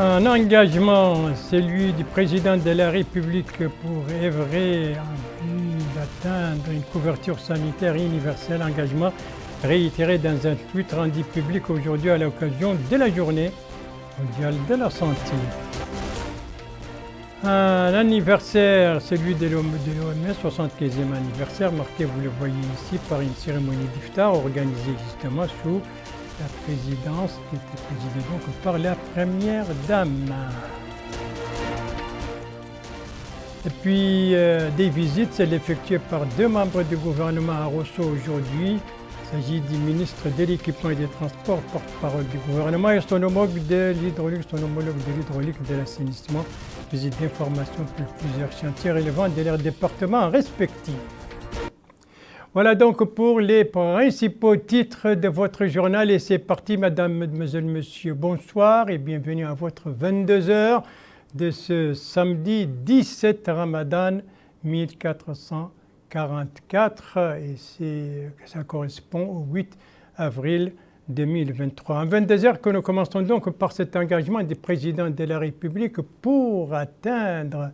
Un engagement, celui du président de la République pour œuvrer en vue d'atteindre une couverture sanitaire universelle. Engagement réitéré dans un tweet rendu public aujourd'hui à l'occasion de la journée mondiale de la santé. Un anniversaire, celui de l'OMS, 75e anniversaire, marqué, vous le voyez ici, par une cérémonie d'iftar organisée justement sous la présidence qui était présidée donc par la première dame. Et puis des visites, celles effectuées par deux membres du gouvernement à Rosso aujourd'hui. Il s'agit du ministre de l'Équipement et des Transports, porte-parole du gouvernement, et son homologue de l'hydraulique, de l'assainissement. Visite d'information pour plusieurs chantiers relevant de leurs départements respectifs. Voilà donc pour les principaux titres de votre journal et c'est parti, mesdames, mesdemoiselles, messieurs. Bonsoir et bienvenue à votre 22h de ce samedi 17 Ramadan 1444 et ça correspond au 8 avril 2023. En 22h que nous commençons donc par cet engagement du président de la République pour atteindre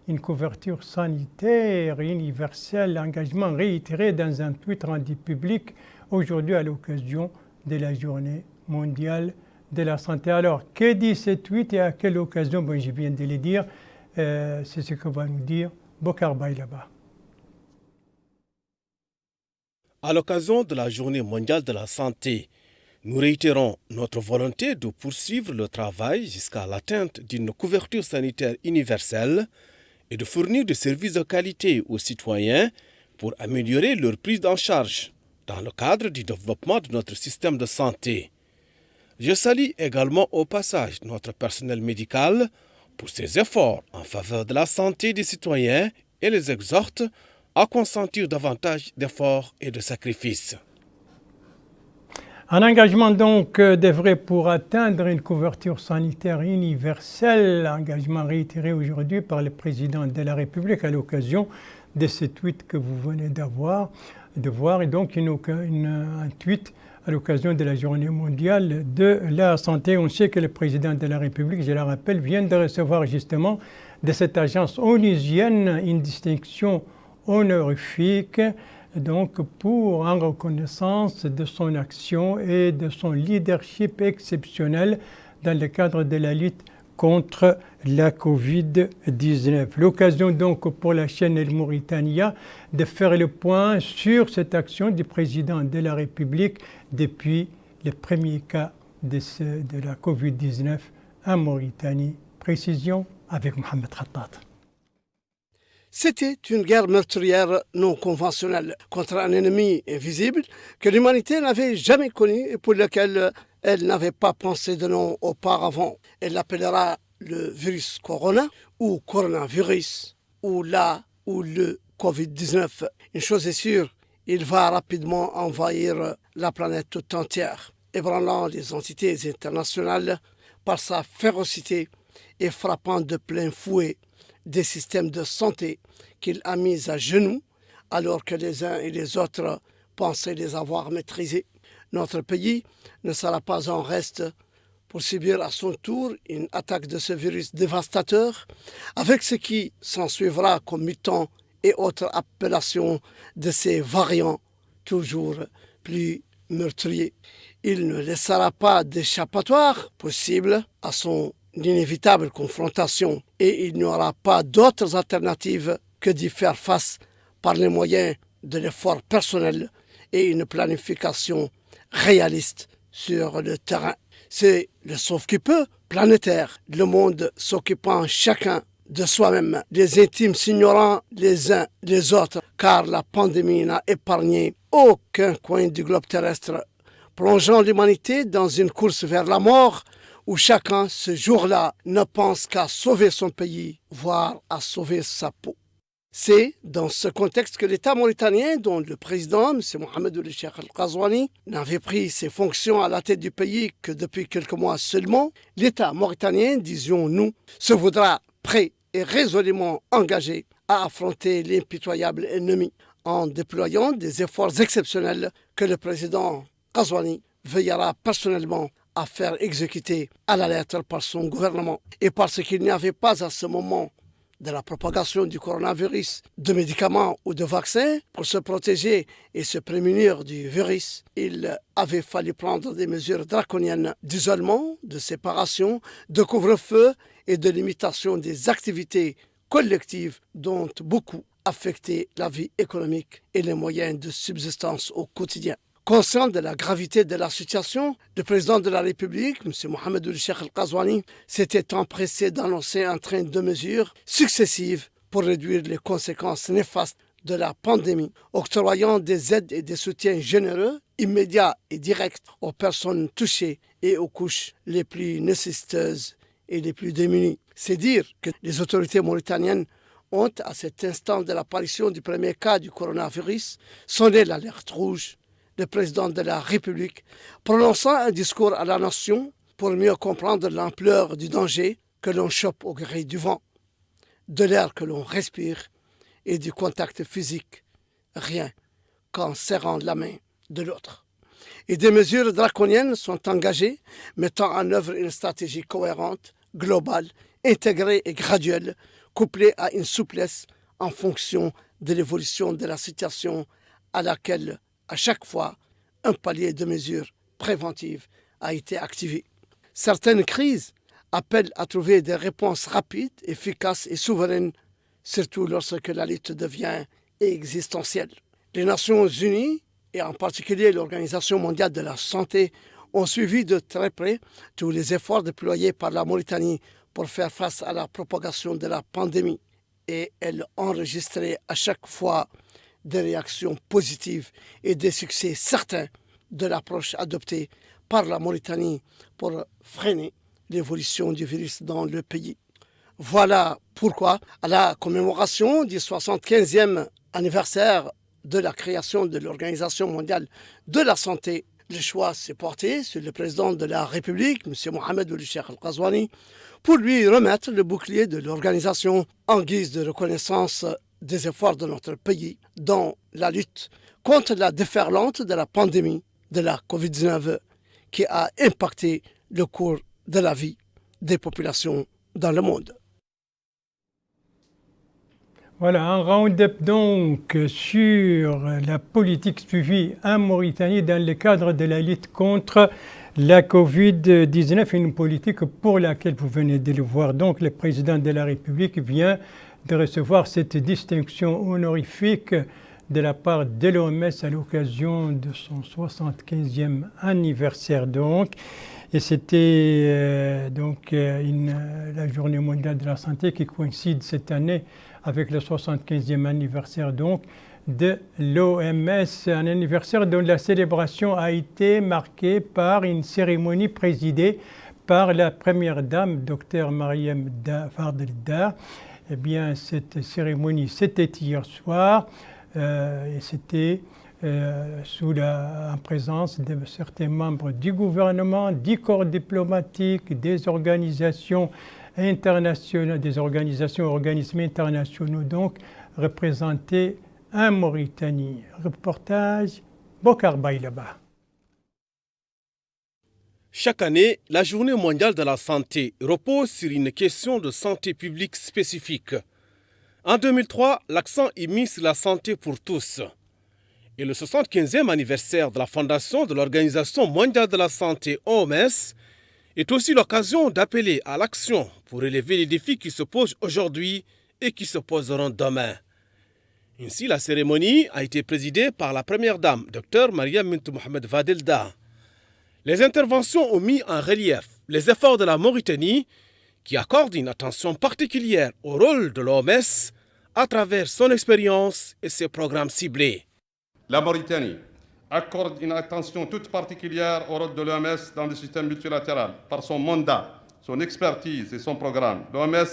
une couverture sanitaire universelle, engagement réitéré dans un tweet rendu public aujourd'hui à l'occasion de la journée mondiale de la santé. Alors, que dit ce tweet et à quelle occasion? Bon, je viens de le dire, c'est ce que va nous dire Bokar Bay là-bas. À l'occasion de la journée mondiale de la santé, nous réitérons notre volonté de poursuivre le travail jusqu'à l'atteinte d'une couverture sanitaire universelle et de fournir des services de qualité aux citoyens pour améliorer leur prise en charge dans le cadre du développement de notre système de santé. Je salue également au passage notre personnel médical pour ses efforts en faveur de la santé des citoyens et les exhorte à consentir davantage d'efforts et de sacrifices. Un engagement donc d'œuvrer pour atteindre une couverture sanitaire universelle, engagement réitéré aujourd'hui par le président de la République à l'occasion de ce tweet que vous venez de voir, et donc un tweet à l'occasion de la journée mondiale de la santé. On sait que le président de la République, je le rappelle, vient de recevoir justement de cette agence onusienne une distinction honorifique, donc pour en reconnaissance de son action et de son leadership exceptionnel dans le cadre de la lutte contre la Covid-19. L'occasion donc pour la chaîne El Mauritania de faire le point sur cette action du président de la République depuis le premier cas de la Covid-19 en Mauritanie. Précision avec Mohamed Khattat. C'était une guerre meurtrière non conventionnelle contre un ennemi invisible que l'humanité n'avait jamais connu et pour lequel elle n'avait pas pensé de nom auparavant. Elle l'appellera le virus corona ou coronavirus ou le Covid-19. Une chose est sûre, il va rapidement envahir la planète toute entière, ébranlant les entités internationales par sa férocité et frappant de plein fouet des systèmes de santé qu'il a mis à genoux alors que les uns et les autres pensaient les avoir maîtrisés. Notre pays ne sera pas en reste pour subir à son tour une attaque de ce virus dévastateur avec ce qui s'ensuivra comme mutants et autres appellations de ces variants toujours plus meurtriers. Il ne laissera pas d'échappatoire possible à son l'inévitable confrontation et il n'y aura pas d'autres alternatives que d'y faire face par les moyens de l'effort personnel et une planification réaliste sur le terrain. C'est le sauve-qui-peut planétaire, le monde s'occupant chacun de soi-même, les intimes s'ignorant les uns les autres, car la pandémie n'a épargné aucun coin du globe terrestre, plongeant l'humanité dans une course vers la mort où chacun, ce jour-là, ne pense qu'à sauver son pays, voire à sauver sa peau. C'est dans ce contexte que l'État mauritanien, dont le président, M. Mohamed Ould Cheikh Al Ghazouani, n'avait pris ses fonctions à la tête du pays que depuis quelques mois seulement, l'État mauritanien, disions-nous, se voudra prêt et résolument engagé à affronter l'impitoyable ennemi en déployant des efforts exceptionnels que le président Ghazouani veillera personnellement à faire exécuter à la lettre par son gouvernement. Et parce qu'il n'y avait pas à ce moment de la propagation du coronavirus de médicaments ou de vaccins pour se protéger et se prémunir du virus, il avait fallu prendre des mesures draconiennes d'isolement, de séparation, de couvre-feu et de limitation des activités collectives dont beaucoup affectaient la vie économique et les moyens de subsistance au quotidien. Conscient de la gravité de la situation, le président de la République, M. Mohamed Ould Cheikh Al-Ghazouani, s'était empressé d'annoncer un train de mesures successives pour réduire les conséquences néfastes de la pandémie, octroyant des aides et des soutiens généreux, immédiats et directs aux personnes touchées et aux couches les plus nécessiteuses et les plus démunies. C'est dire que les autorités mauritaniennes ont, à cet instant de l'apparition du premier cas du coronavirus, sonné l'alerte rouge. Le président de la République, prononçant un discours à la nation pour mieux comprendre l'ampleur du danger que l'on chope au gré du vent, de l'air que l'on respire et du contact physique, rien qu'en serrant la main de l'autre. Et des mesures draconiennes sont engagées, mettant en œuvre une stratégie cohérente, globale, intégrée et graduelle, couplée à une souplesse en fonction de l'évolution de la situation à laquelle à chaque fois, un palier de mesures préventives a été activé. Certaines crises appellent à trouver des réponses rapides, efficaces et souveraines, surtout lorsque la lutte devient existentielle. Les Nations Unies, et en particulier l'Organisation mondiale de la santé, ont suivi de très près tous les efforts déployés par la Mauritanie pour faire face à la propagation de la pandémie. Et elles ont enregistré à chaque fois des réactions positives et des succès certains de l'approche adoptée par la Mauritanie pour freiner l'évolution du virus dans le pays. Voilà pourquoi, à la commémoration du 75e anniversaire de la création de l'Organisation mondiale de la santé, le choix s'est porté sur le président de la République, M. Mohamed Ould Cheikh Al-Ghazouani, pour lui remettre le bouclier de l'organisation en guise de reconnaissance des efforts de notre pays dans la lutte contre la déferlante de la pandémie de la COVID-19 qui a impacté le cours de la vie des populations dans le monde. Voilà, un round-up donc sur la politique suivie en Mauritanie dans le cadre de la lutte contre la COVID-19, une politique pour laquelle vous venez de le voir. Donc le président de la République vient de recevoir cette distinction honorifique de la part de l'OMS à l'occasion de son 75e anniversaire. Donc. Et c'était la Journée mondiale de la santé qui coïncide cette année avec le 75e anniversaire donc, de l'OMS, un anniversaire dont la célébration a été marquée par une cérémonie présidée par la première dame, Dr Mariam Fardel Dar. Eh bien, cette cérémonie, c'était hier soir et c'était en présence de certains membres du gouvernement, du corps diplomatique, des organisations internationales, organismes internationaux donc représentés en Mauritanie. Reportage Bokar Baylaba. Chaque année, la Journée mondiale de la santé repose sur une question de santé publique spécifique. En 2003, l'accent est mis sur la santé pour tous. Et le 75e anniversaire de la fondation de l'Organisation mondiale de la santé, OMS, est aussi l'occasion d'appeler à l'action pour relever les défis qui se posent aujourd'hui et qui se poseront demain. Ainsi, la cérémonie a été présidée par la première dame, Dr Mariam Mohamed Fardel Dar. Les interventions ont mis en relief les efforts de la Mauritanie qui accorde une attention particulière au rôle de l'OMS à travers son expérience et ses programmes ciblés. La Mauritanie accorde une attention toute particulière au rôle de l'OMS dans le système multilatéral par son mandat, son expertise et son programme. L'OMS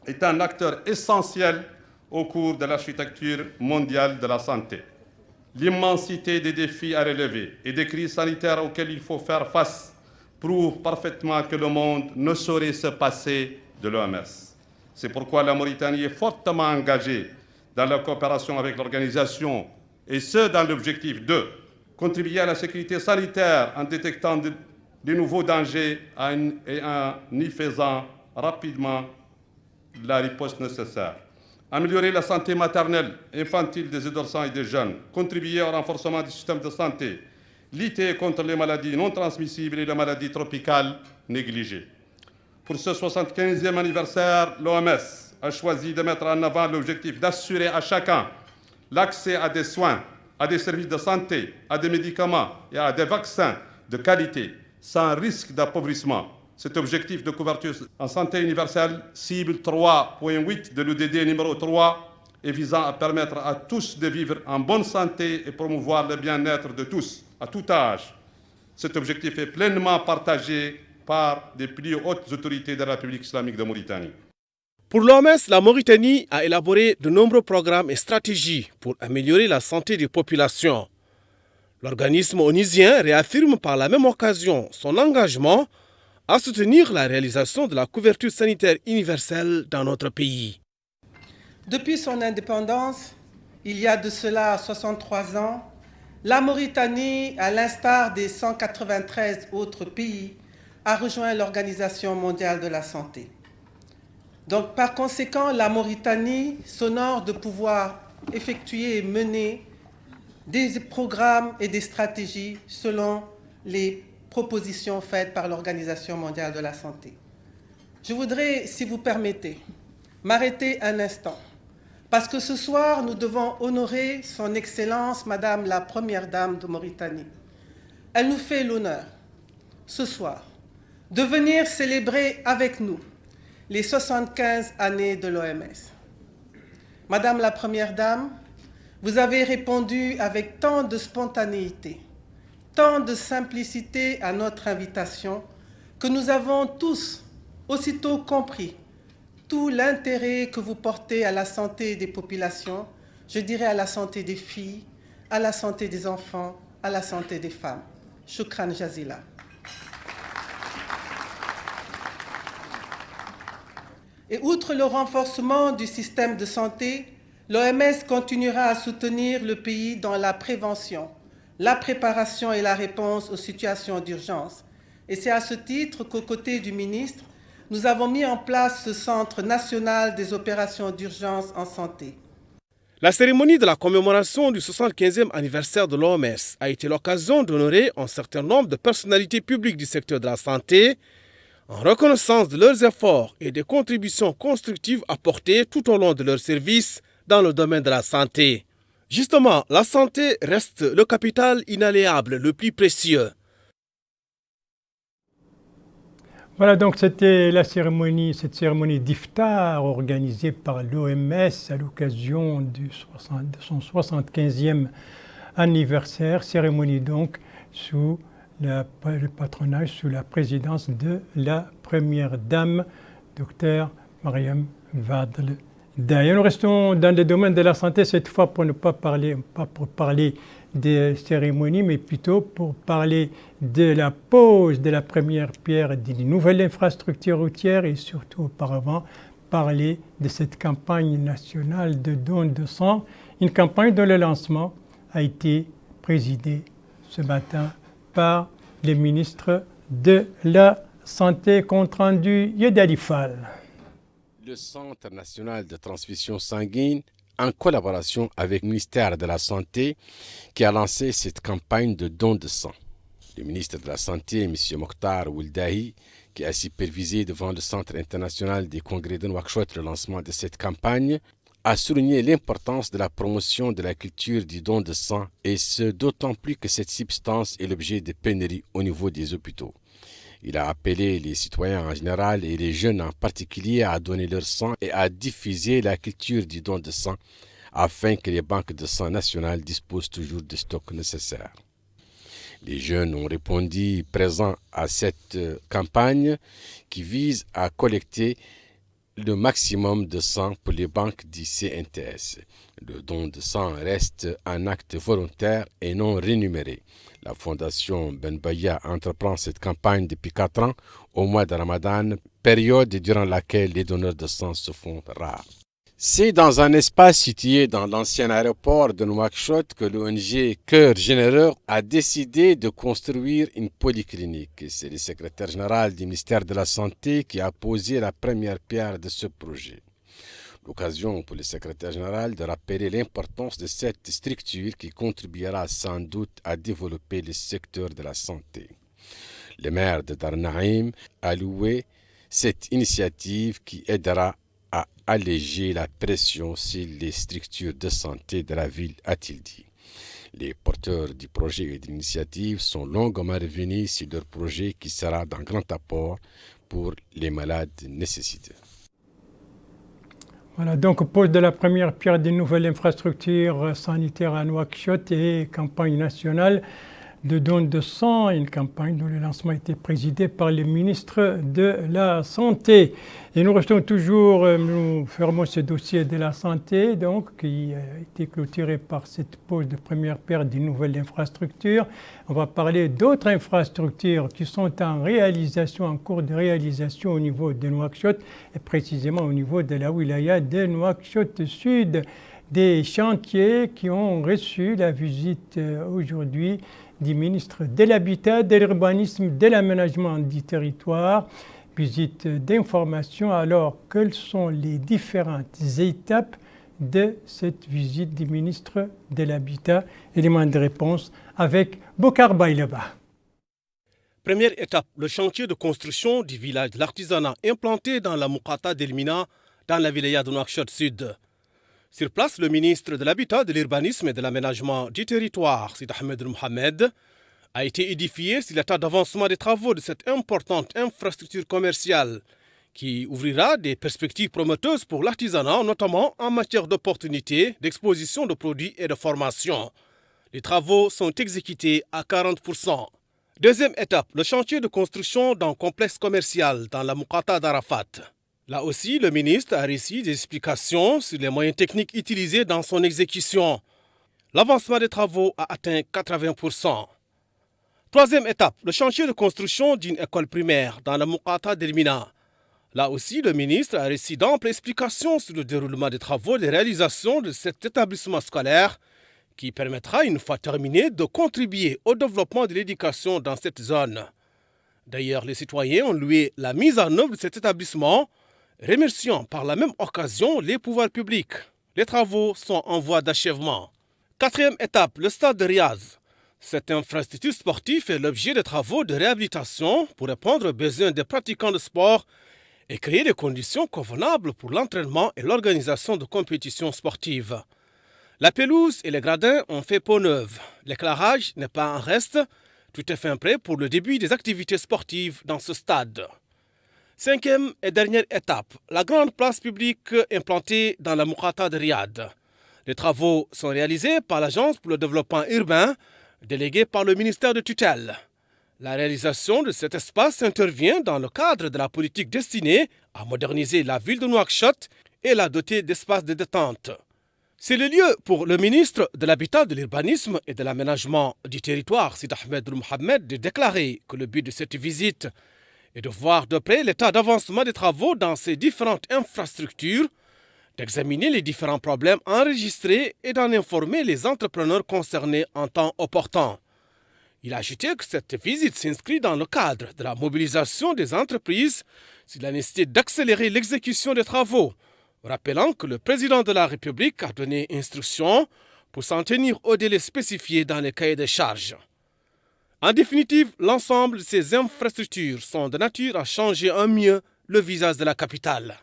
est un acteur essentiel au cours de l'architecture mondiale de la santé. L'immensité des défis à relever et des crises sanitaires auxquelles il faut faire face prouve parfaitement que le monde ne saurait se passer de l'OMS. C'est pourquoi la Mauritanie est fortement engagée dans la coopération avec l'organisation, et ce dans l'objectif de contribuer à la sécurité sanitaire en détectant de nouveaux dangers et en y faisant rapidement la riposte nécessaire. Améliorer la santé maternelle, infantile des adolescents et des jeunes, contribuer au renforcement du système de santé, lutter contre les maladies non transmissibles et les maladies tropicales négligées. Pour ce 75e anniversaire, l'OMS a choisi de mettre en avant l'objectif d'assurer à chacun l'accès à des soins, à des services de santé, à des médicaments et à des vaccins de qualité, sans risque d'appauvrissement. Cet objectif de couverture en santé universelle cible 3.8 de l'ODD numéro 3 et visant à permettre à tous de vivre en bonne santé et promouvoir le bien-être de tous, à tout âge. Cet objectif est pleinement partagé par les plus hautes autorités de la République islamique de Mauritanie. Pour l'OMS, la Mauritanie a élaboré de nombreux programmes et stratégies pour améliorer la santé des populations. L'organisme onusien réaffirme par la même occasion son engagement à soutenir la réalisation de la couverture sanitaire universelle dans notre pays. Depuis son indépendance, il y a de cela 63 ans, la Mauritanie, à l'instar des 193 autres pays, a rejoint l'Organisation mondiale de la santé. Donc, par conséquent, la Mauritanie s'honore de pouvoir effectuer et mener des programmes et des stratégies selon les propositions faites par l'Organisation mondiale de la santé. Je voudrais, si vous permettez, m'arrêter un instant, parce que ce soir, nous devons honorer son Excellence, Madame la Première Dame de Mauritanie. Elle nous fait l'honneur, ce soir, de venir célébrer avec nous les 75 années de l'OMS. Madame la Première Dame, vous avez répondu avec tant de spontanéité, tant de simplicité à notre invitation que nous avons tous aussitôt compris tout l'intérêt que vous portez à la santé des populations, je dirais à la santé des filles, à la santé des enfants, à la santé des femmes. Shukran Jazila. Et outre le renforcement du système de santé, l'OMS continuera à soutenir le pays dans la prévention, la préparation et la réponse aux situations d'urgence. Et c'est à ce titre qu'aux côtés du ministre, nous avons mis en place ce Centre national des opérations d'urgence en santé. La cérémonie de la commémoration du 75e anniversaire de l'OMS a été l'occasion d'honorer un certain nombre de personnalités publiques du secteur de la santé en reconnaissance de leurs efforts et des contributions constructives apportées tout au long de leur service dans le domaine de la santé. Justement, la santé reste le capital inaliénable le plus précieux. Voilà, donc c'était cette cérémonie d'Iftar organisée par l'OMS à l'occasion de son 75e anniversaire. Cérémonie donc sous le patronage, sous la présidence de la Première Dame, Dr Mariam Vadel. Nous restons dans le domaine de la santé cette fois pour ne pas pour parler des cérémonies, mais plutôt pour parler de la pose de la première pierre d'une nouvelle infrastructure routière et surtout auparavant parler de cette campagne nationale de don de sang, une campagne dont le lancement a été présidé ce matin par le ministre de la Santé, compte rendu Yedali Fall. Le Centre national de transfusion sanguine, en collaboration avec le ministère de la Santé, qui a lancé cette campagne de don de sang. Le ministre de la Santé, M. Mokhtar Ouldahi, qui a supervisé devant le Centre international des congrès de Nouakchott le lancement de cette campagne, a souligné l'importance de la promotion de la culture du don de sang, et ce d'autant plus que cette substance est l'objet de pénuries au niveau des hôpitaux. Il a appelé les citoyens en général et les jeunes en particulier à donner leur sang et à diffuser la culture du don de sang afin que les banques de sang nationales disposent toujours de stocks nécessaires. Les jeunes ont répondu présents à cette campagne qui vise à collecter le maximum de sang pour les banques du CNTS. Le don de sang reste un acte volontaire et non rémunéré. La Fondation Ben Baya entreprend cette campagne depuis 4 ans au mois de Ramadan, période durant laquelle les donneurs de sang se font rares. C'est dans un espace situé dans l'ancien aéroport de Nouakchott que l'ONG Cœur Généreux a décidé de construire une polyclinique. C'est le secrétaire général du ministère de la Santé qui a posé la première pierre de ce projet. L'occasion pour le secrétaire général de rappeler l'importance de cette structure qui contribuera sans doute à développer le secteur de la santé. Le maire de Dar Naïm a loué cette initiative qui aidera à alléger la pression sur les structures de santé de la ville, a-t-il dit. Les porteurs du projet et de l'initiative sont longuement revenus sur leur projet qui sera d'un grand apport pour les malades nécessiteux. Voilà, donc pose de la première pierre d'une nouvelle infrastructure sanitaire à Nouakchott et campagne nationale de don de sang, une campagne dont le lancement a été présidé par le ministre de la Santé. Et nous restons toujours, nous fermons ce dossier de la santé, donc, qui a été clôturé par cette pose de première pierre d'une nouvelle infrastructure. On va parler d'autres infrastructures qui sont en réalisation, en cours de réalisation au niveau de Nouakchott, et précisément au niveau de la wilaya de Nouakchott Sud. Des chantiers qui ont reçu la visite aujourd'hui du ministre de l'Habitat, de l'Urbanisme, de l'Aménagement du territoire. Visite d'information. Alors, quelles sont les différentes étapes de cette visite du ministre de l'Habitat? Élément de réponse avec Bokar Baileba. Première étape, le chantier de construction du village de l'artisanat implanté dans la Moukata d'Elmina, dans la wilaya de Nouakchott Sud. Sur place, le ministre de l'Habitat, de l'Urbanisme et de l'Aménagement du territoire, Sid Ahmed Mohamed, a été édifié sur l'état d'avancement des travaux de cette importante infrastructure commerciale qui ouvrira des perspectives prometteuses pour l'artisanat, notamment en matière d'opportunités, d'exposition de produits et de formation. Les travaux sont exécutés à 40%. Deuxième étape, le chantier de construction d'un complexe commercial dans la Moukata d'Arafat. Là aussi, le ministre a reçu des explications sur les moyens techniques utilisés dans son exécution. L'avancement des travaux a atteint 80%. Troisième étape, le chantier de construction d'une école primaire dans la Moukata d'Elmina. Là aussi, le ministre a reçu d'amples explications sur le déroulement des travaux de réalisation de cet établissement scolaire qui permettra, une fois terminé, de contribuer au développement de l'éducation dans cette zone. D'ailleurs, les citoyens ont loué la mise en œuvre de cet établissement, remerciant par la même occasion les pouvoirs publics. Les travaux sont en voie d'achèvement. Quatrième étape, le stade de Riaz. Cette infrastructure sportive fait l'objet de travaux de réhabilitation pour répondre aux besoins des pratiquants de sport et créer des conditions convenables pour l'entraînement et l'organisation de compétitions sportives. La pelouse et les gradins ont fait peau neuve. L'éclairage n'est pas en reste. Tout est fin prêt pour le début des activités sportives dans ce stade. Cinquième et dernière étape, la grande place publique implantée dans la Moukata de Riyad. Les travaux sont réalisés par l'Agence pour le développement urbain, déléguée par le ministère de tutelle. La réalisation de cet espace intervient dans le cadre de la politique destinée à moderniser la ville de Nouakchott et la doter d'espaces de détente. C'est le lieu pour le ministre de l'Habitat, de l'Urbanisme et de l'Aménagement du territoire, Sid Ahmed Mohamed, de déclarer que le but de cette visite est de voir de près l'état d'avancement des travaux dans ces différentes infrastructures, d'examiner les différents problèmes enregistrés et d'en informer les entrepreneurs concernés en temps opportun. Il a ajouté que cette visite s'inscrit dans le cadre de la mobilisation des entreprises sur la nécessité d'accélérer l'exécution des travaux, rappelant que le président de la République a donné instruction pour s'en tenir au délai spécifié dans les cahiers de charges. En définitive, l'ensemble de ces infrastructures sont de nature à changer en mieux le visage de la capitale.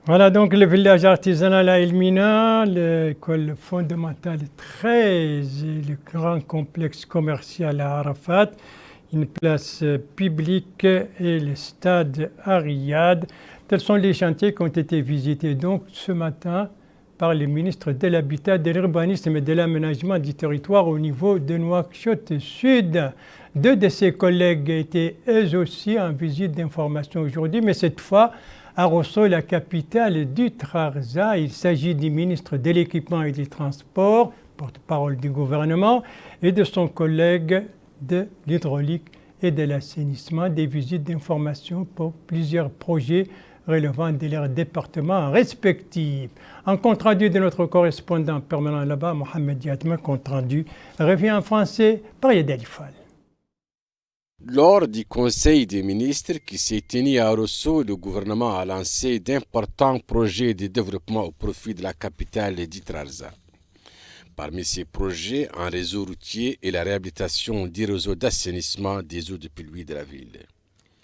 Voilà donc le village artisanal à Elmina, l'école fondamentale 13 et le grand complexe commercial à Arafat, une place publique et le stade à Riyad. Tels sont les chantiers qui ont été visités donc ce matin par le ministre de l'Habitat, de l'Urbanisme et de l'Aménagement du territoire au niveau de Nouakchott Sud. Deux de ses collègues étaient eux aussi en visite d'information aujourd'hui, mais cette fois à Rosso, la capitale du Trarza. Il s'agit du ministre de l'Équipement et des Transports, porte-parole du gouvernement, et de son collègue de l'hydraulique et de l'assainissement, des visites d'information pour plusieurs projets relevant de leurs départements respectifs. Un compte rendu de notre correspondant permanent là-bas, Mohamed Diatma, compte rendu revient en français par Yed Alifal. Lors du Conseil des ministres qui s'est tenu à Rosso, le gouvernement a lancé d'importants projets de développement au profit de la capitale dite Trarza. Parmi ces projets, un réseau routier et la réhabilitation du réseau d'assainissement des eaux de pluie de la ville.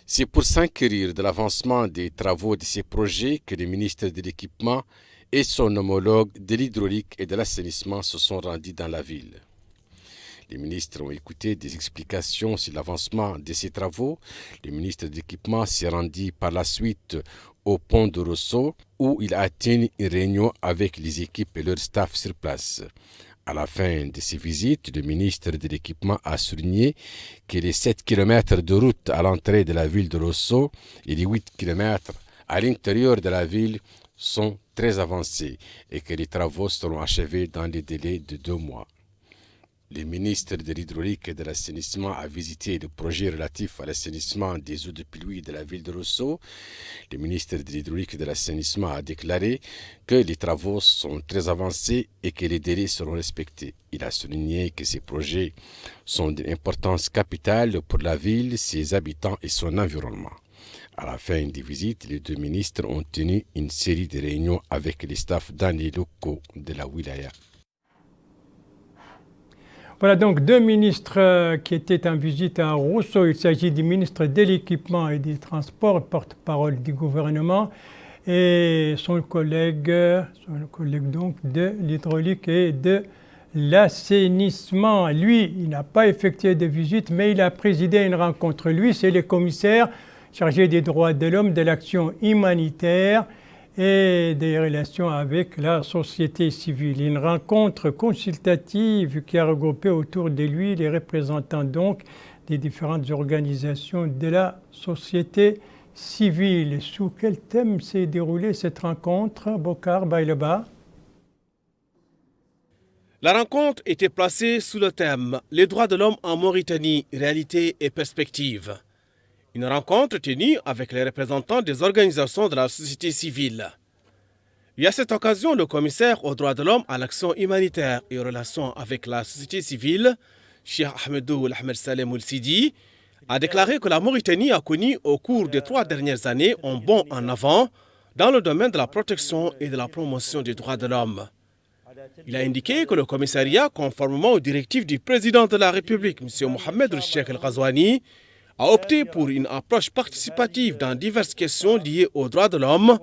C'est pour s'enquérir de l'avancement des travaux de ces projets que le ministre de l'Équipement et son homologue de l'hydraulique et de l'assainissement se sont rendus dans la ville. Les ministres ont écouté des explications sur l'avancement de ces travaux. Le ministre de l'Équipement s'est rendu par la suite au pont de Rosso où il a tenu une réunion avec les équipes et leur staff sur place. À la fin de ces visites, le ministre de l'Équipement a souligné que les 7 km de route à l'entrée de la ville de Rosso et les 8 km à l'intérieur de la ville sont très avancés et que les travaux seront achevés dans les délais de 2 mois. Le ministre de l'Hydraulique et de l'Assainissement a visité le projet relatif à l'assainissement des eaux de pluie de la ville de Rosso. Le ministre de l'Hydraulique et de l'Assainissement a déclaré que les travaux sont très avancés et que les délais seront respectés. Il a souligné que ces projets sont d'une importance capitale pour la ville, ses habitants et son environnement. À la fin des visites, les 2 ministres ont tenu une série de réunions avec les staffs dans les locaux de la wilaya. Voilà donc 2 ministres qui étaient en visite à Rosso. Il s'agit du ministre de l'Équipement et des Transports, porte-parole du gouvernement, et son collègue donc de l'hydraulique et de l'assainissement. Lui, il n'a pas effectué de visite, mais il a présidé une rencontre. Lui, c'est le commissaire chargé des droits de l'homme, de l'action humanitaire et des relations avec la société civile. Une rencontre consultative qui a regroupé autour de lui les représentants donc des différentes organisations de la société civile. Sous quel thème s'est déroulée cette rencontre, Bokar Baileba? La rencontre était placée sous le thème « Les droits de l'homme en Mauritanie, réalité et perspective ». Une rencontre tenue avec les représentants des organisations de la société civile. Et à cette occasion, le commissaire aux droits de l'homme, à l'action humanitaire et aux relations avec la société civile, Cheikh Ahmedou Ahmed Salem Oul-Sidi, a déclaré que la Mauritanie a connu au cours des 3 dernières années un bond en avant dans le domaine de la protection et de la promotion des droits de l'homme. Il a indiqué que le commissariat, conformément aux directives du président de la République, M. Mohamed Cheikh El-Ghazouani, a opté pour une approche participative dans diverses questions liées aux droits de l'homme,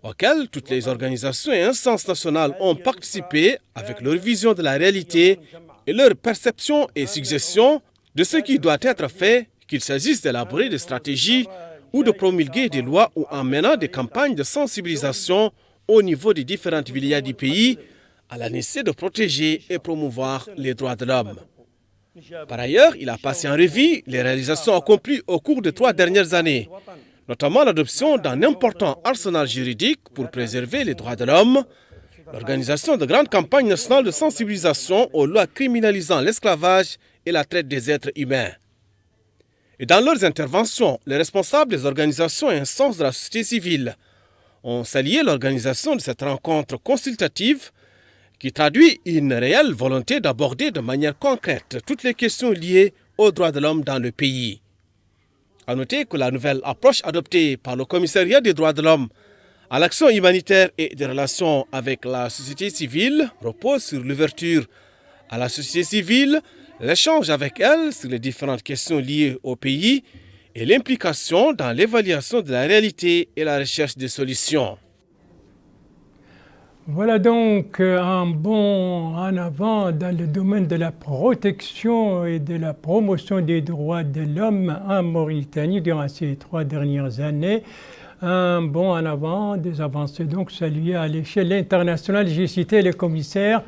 auxquelles toutes les organisations et instances nationales ont participé avec leur vision de la réalité et leur perception et suggestions de ce qui doit être fait, qu'il s'agisse d'élaborer des stratégies ou de promulguer des lois ou en menant des campagnes de sensibilisation au niveau des différentes wilayas du pays à la nécessité de protéger et promouvoir les droits de l'homme. Par ailleurs, il a passé en revue les réalisations accomplies au cours des 3 dernières années, notamment l'adoption d'un important arsenal juridique pour préserver les droits de l'homme, l'organisation de grandes campagnes nationales de sensibilisation aux lois criminalisant l'esclavage et la traite des êtres humains. Et dans leurs interventions, les responsables des organisations et instances de la société civile ont salué l'organisation de cette rencontre consultative qui traduit une réelle volonté d'aborder de manière concrète toutes les questions liées aux droits de l'homme dans le pays. À noter que la nouvelle approche adoptée par le commissariat des droits de l'homme à l'action humanitaire et des relations avec la société civile repose sur l'ouverture à la société civile, l'échange avec elle sur les différentes questions liées au pays et l'implication dans l'évaluation de la réalité et la recherche des solutions. Voilà donc un bond en avant dans le domaine de la protection et de la promotion des droits de l'homme en Mauritanie durant ces 3 dernières années. Un bond en avant, des avancées donc saluées à l'échelle internationale. J'ai cité le commissaire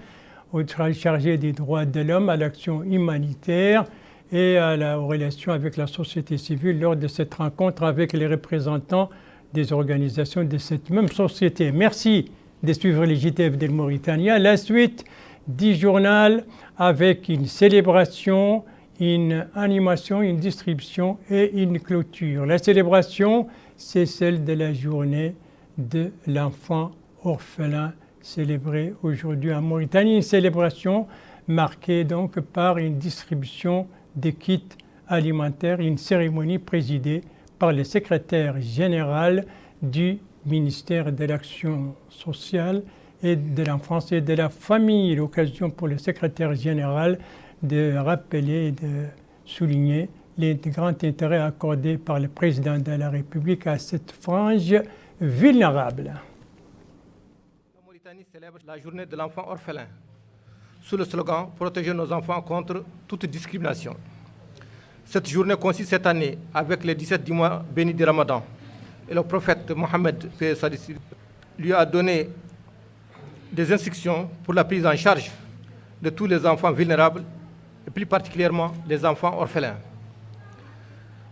chargé des droits de l'homme à l'action humanitaire et aux relations avec la société civile lors de cette rencontre avec les représentants des organisations de cette même société. Merci de suivre les JTF de Mauritanie. La suite du journal avec une célébration une animation, une distribution et une clôture. La célébration, c'est celle de la journée de l'enfant orphelin célébrée aujourd'hui en Mauritanie. Une célébration marquée donc par une distribution de kits alimentaires, une cérémonie présidée par le secrétaire général du ministère de l'Action sociale et de l'enfance et de la famille. L'occasion pour le secrétaire général de rappeler et de souligner les grands intérêts accordés par le président de la République à cette frange vulnérable. La Mauritanie célèbre la journée de l'enfant orphelin sous le slogan « Protéger nos enfants contre toute discrimination ». Cette journée coïncide cette année avec le 17 du mois béni du Ramadan. Et le prophète Mohammed lui a donné des instructions pour la prise en charge de tous les enfants vulnérables et plus particulièrement les enfants orphelins.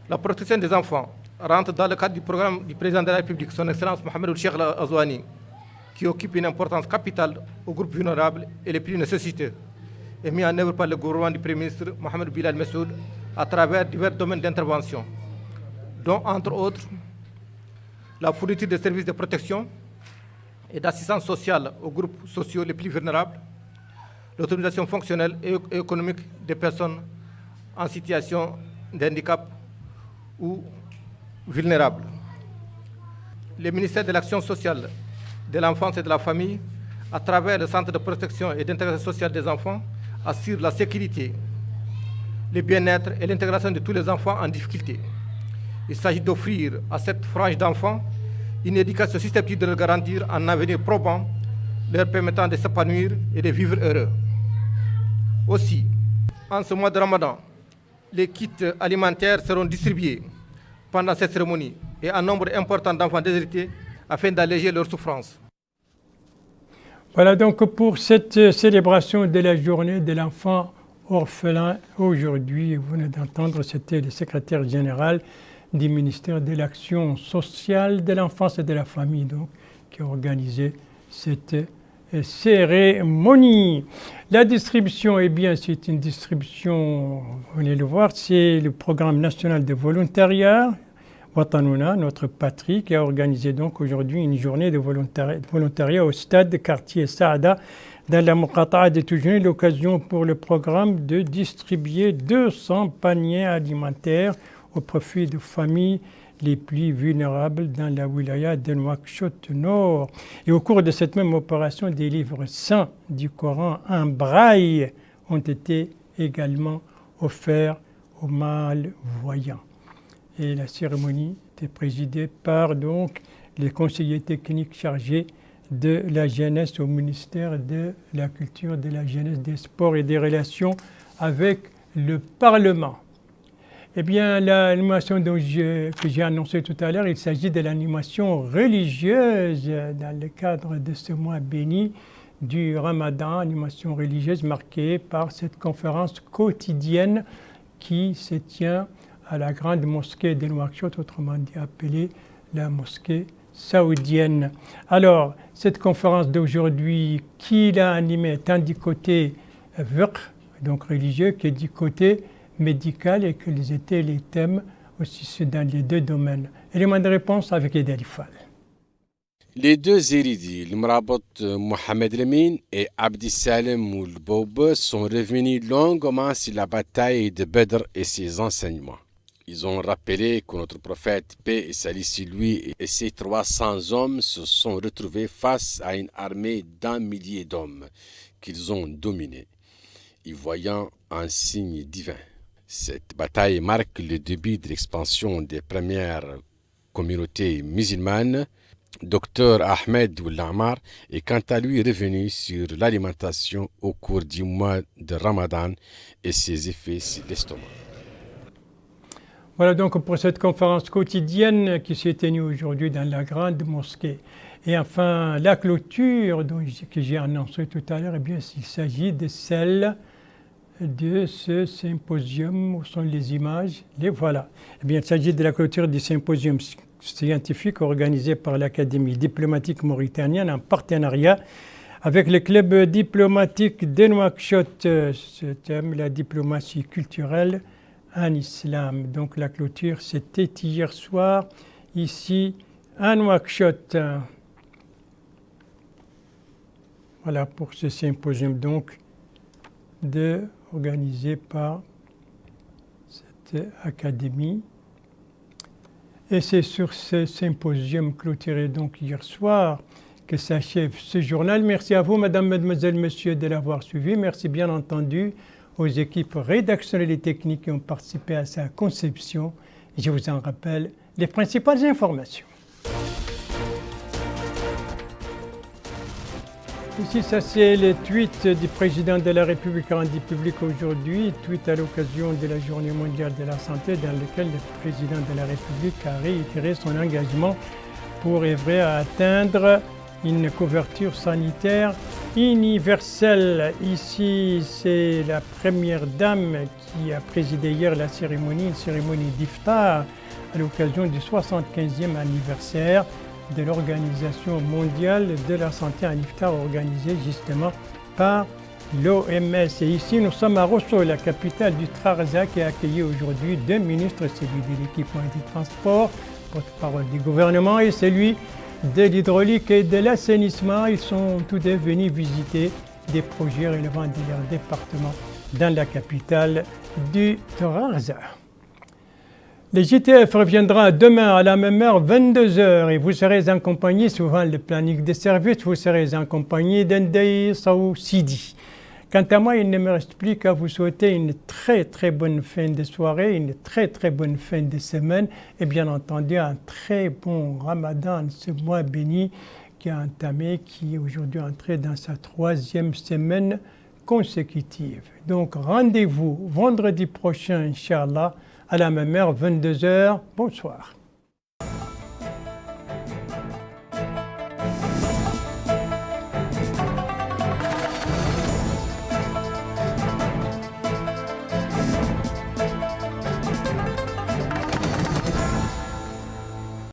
La protection des enfants rentre dans le cadre du programme du président de la République, son Excellence Mohamed Ould Cheikh Al-Ghazouani, qui occupe une importance capitale aux groupes vulnérables et les plus nécessités, et mis en œuvre par le gouvernement du Premier ministre Mohamed Bilal Messoud à travers divers domaines d'intervention, dont entre autres la fourniture de services de protection et d'assistance sociale aux groupes sociaux les plus vulnérables, l'autonomisation fonctionnelle et économique des personnes en situation de handicap ou vulnérables. Le ministère de l'Action sociale, de l'enfance et de la famille, à travers le Centre de protection et d'intégration sociale des enfants, assure la sécurité, le bien-être et l'intégration de tous les enfants en difficulté. Il s'agit d'offrir à cette frange d'enfants une éducation susceptible de leur garantir un avenir probant, leur permettant de s'épanouir et de vivre heureux. Aussi, en ce mois de Ramadan, les kits alimentaires seront distribués pendant cette cérémonie et un nombre important d'enfants déshérités afin d'alléger leurs souffrances. Voilà donc pour cette célébration de la journée de l'enfant orphelin aujourd'hui. Vous venez d'entendre, c'était le secrétaire général du ministère de l'Action sociale, de l'enfance et de la famille donc, qui a organisé cette cérémonie. La distribution, eh bien, c'est une distribution, vous venez le voir, c'est le programme national de volontariat, Watanouna, notre patrie, qui a organisé donc aujourd'hui une journée de volontariat au stade de quartier Saada dans la Muqata'a de Toujouné, l'occasion pour le programme de distribuer 200 paniers alimentaires au profit de familles les plus vulnérables dans la wilaya de Nouakchott Nord. Et au cours de cette même opération, des livres saints du Coran en braille ont été également offerts aux malvoyants. Et la cérémonie était présidée par donc les conseillers techniques chargés de la jeunesse au ministère de la Culture, de la Jeunesse, des Sports et des Relations avec le Parlement. Eh bien, l'animation que j'ai annoncée tout à l'heure, il s'agit de l'animation religieuse dans le cadre de ce mois béni du Ramadan, animation religieuse marquée par cette conférence quotidienne qui se tient à la grande mosquée de Nouakchott, autrement dit appelée la mosquée saoudienne. Alors, cette conférence d'aujourd'hui, qui l'a animée tant du côté fiqh, donc religieux, que du côté médical, et quels étaient les thèmes aussi dans les deux domaines. Élément de réponse avec Edel Fall. Les deux érudits, le Marabout Mohamed Lemine et Abdi Salem Oulboub, sont revenus longuement sur la bataille de Badr et ses enseignements. Ils ont rappelé que notre prophète, paix et salut sur lui, et ses 300 hommes se sont retrouvés face à une armée d'1 millier d'hommes qu'ils ont dominés, y voyant un signe divin. Cette bataille marque le début de l'expansion des premières communautés musulmanes. Dr Ahmed Oulamar est quant à lui revenu sur l'alimentation au cours du mois de Ramadan et ses effets sur l'estomac. Voilà donc pour cette conférence quotidienne qui s'est tenue aujourd'hui dans la grande mosquée. Et enfin, la clôture que j'ai annoncée tout à l'heure, eh bien, il s'agit de celle de ce symposium où sont les images. Les voilà. Eh bien, il s'agit de la clôture du symposium scientifique organisé par l'Académie diplomatique mauritanienne en partenariat avec le club diplomatique de Nouakchott. Ce thème, la diplomatie culturelle en islam. Donc la clôture, c'était hier soir, ici à Nouakchott. Voilà pour ce symposium donc organisé par cette académie. Et c'est sur ce symposium clôturé donc hier soir que s'achève ce journal. Merci à vous, mesdames, mesdemoiselles, messieurs, de l'avoir suivi. Merci bien entendu aux équipes rédactionnelles et techniques qui ont participé à sa conception. Je vous en rappelle les principales informations. Ici, ça c'est le tweet du président de la République rendu public aujourd'hui, tweet à l'occasion de la Journée mondiale de la santé, dans lequel le président de la République a réitéré son engagement pour œuvrer à atteindre une couverture sanitaire universelle. Ici, c'est la première dame qui a présidé hier la cérémonie, une cérémonie d'iftar à l'occasion du 75e anniversaire de l'Organisation mondiale de la santé, un iftar organisé justement par l'OMS. Et ici, nous sommes à Rosso, la capitale du Trarza, qui a accueilli aujourd'hui deux ministres, celui de l'équipement et du transport, porte-parole du gouvernement, et celui de l'hydraulique et de l'assainissement. Ils sont tous deux venus visiter des projets relevant de leur département dans la capitale du Trarza. Le JTF reviendra demain à la même heure, 22h, et vous serez en compagnie, souvent le planning des services, vous serez en compagnie d'Endei Saou Sidi. Quant à moi, il ne me reste plus qu'à vous souhaiter une très très bonne fin de soirée, une très très bonne fin de semaine, et bien entendu un très bon Ramadan, ce mois béni qui a entamé, qui est aujourd'hui entré dans sa 3e semaine consécutive. Donc rendez-vous vendredi prochain, Inch'Allah, à la même heure, 22h. Bonsoir.